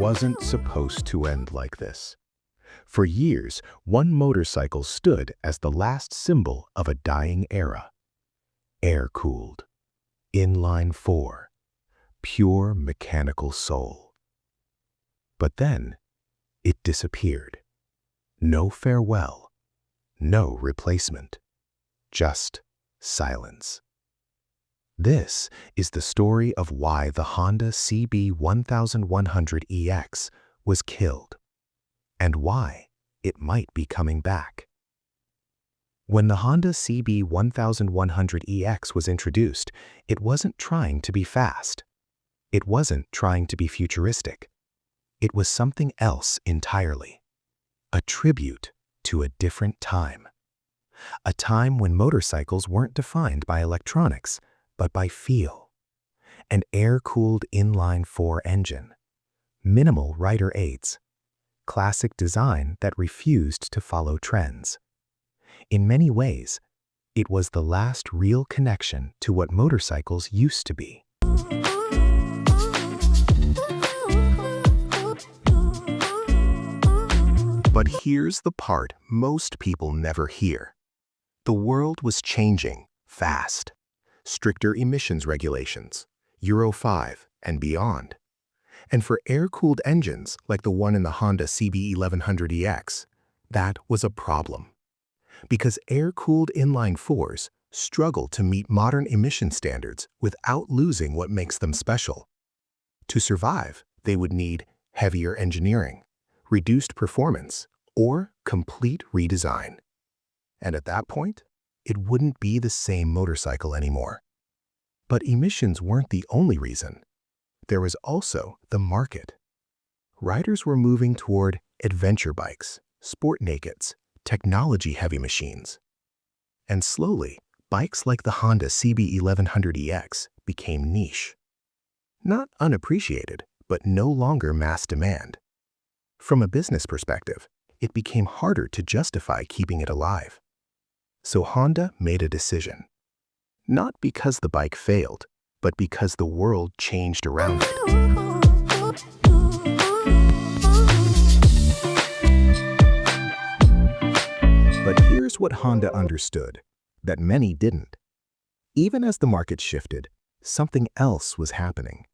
wasn't supposed to end like this. For years, one motorcycle stood as the last symbol of a dying era. Air-cooled, inline-four, pure mechanical soul. But then, it disappeared. No farewell, no replacement, just silence. This is the story of why the Honda CB1100EX was killed, and why it might be coming back. When the Honda CB1100EX was introduced, it wasn't trying to be fast. It wasn't trying to be futuristic. It was something else entirely. A tribute to a different time. A time when motorcycles weren't defined by electronics, but by feel. An air-cooled inline-four engine. Minimal rider aids. Classic design that refused to follow trends. In many ways, it was the last real connection to what motorcycles used to be. But here's the part most people never hear. The world was changing fast. Stricter emissions regulations, Euro 5 and beyond. And for air-cooled engines like the one in the Honda CB1100EX, that was a problem. Because air-cooled inline-fours struggle to meet modern emission standards without losing what makes them special. To survive, they would need heavier engineering, reduced performance, or complete redesign. And at that point, it wouldn't be the same motorcycle anymore. But emissions weren't the only reason. There was also the market. Riders were moving toward adventure bikes, sport nakeds, technology-heavy machines. And slowly, bikes like the Honda CB1100EX became niche. Not unappreciated, but no longer mass demand. From a business perspective, it became harder to justify keeping it alive. So Honda made a decision. Not because the bike failed, but because the world changed around it. But here's what Honda understood, that many didn't. Even as the market shifted, something else was happening.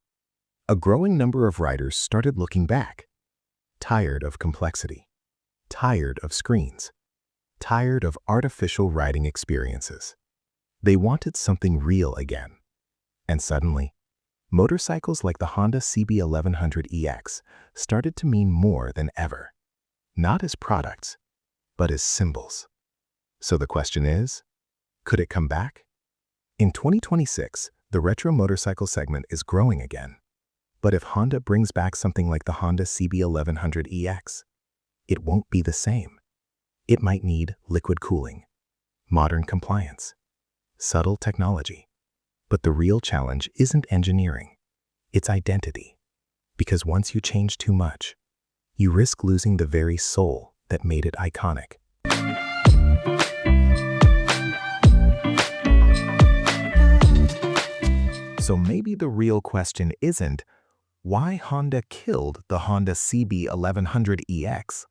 A growing number of riders started looking back, tired of complexity, tired of screens, tired of artificial riding experiences. They wanted something real again. And suddenly, motorcycles like the Honda CB1100EX started to mean more than ever. Not as products, but as symbols. So the question is, could it come back? In 2026, the retro motorcycle segment is growing again. But if Honda brings back something like the Honda CB1100EX, it won't be the same. It might need liquid cooling, modern compliance, subtle technology. But the real challenge isn't engineering, it's identity. Because once you change too much, you risk losing the very soul that made it iconic. So maybe the real question isn't why Honda killed the Honda CB1100EX,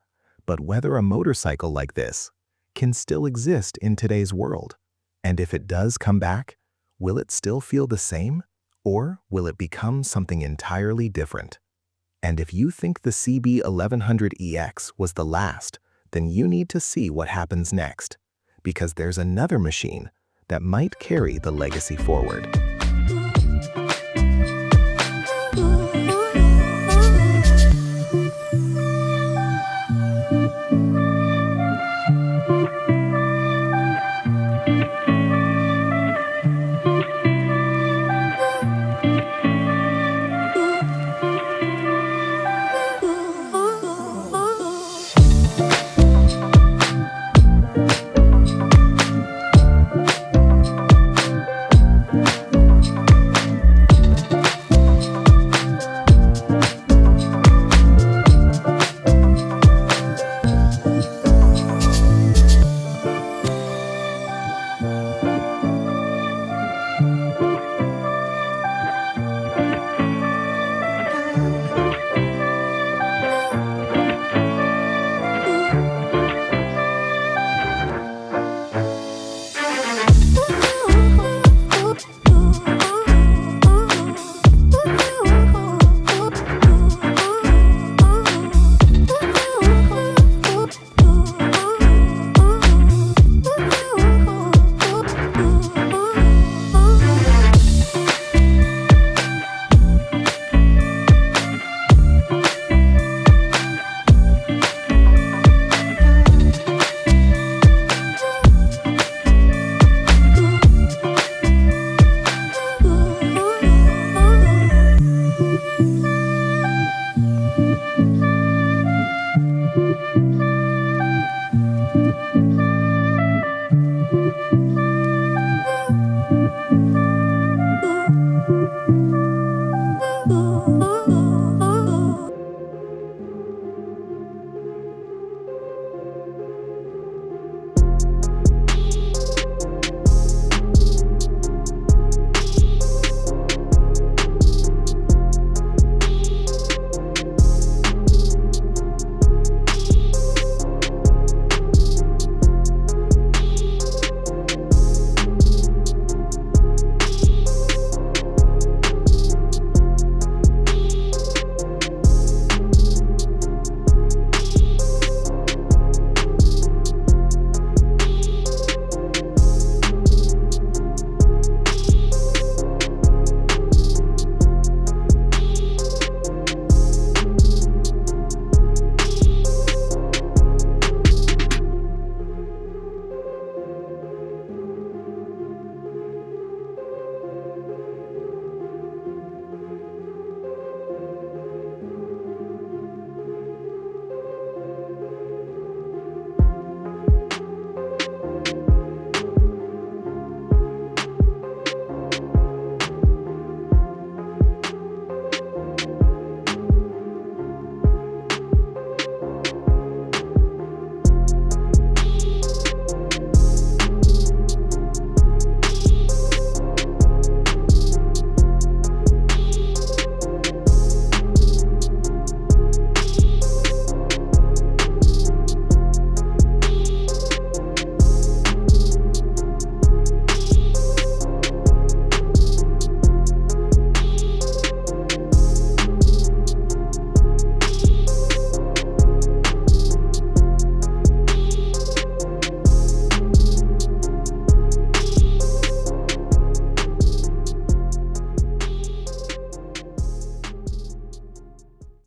but whether a motorcycle like this can still exist in today's world. And if it does come back, will it still feel the same, or will it become something entirely different? And if you think the CB1100EX was the last, then you need to see what happens next, because there's another machine that might carry the legacy forward.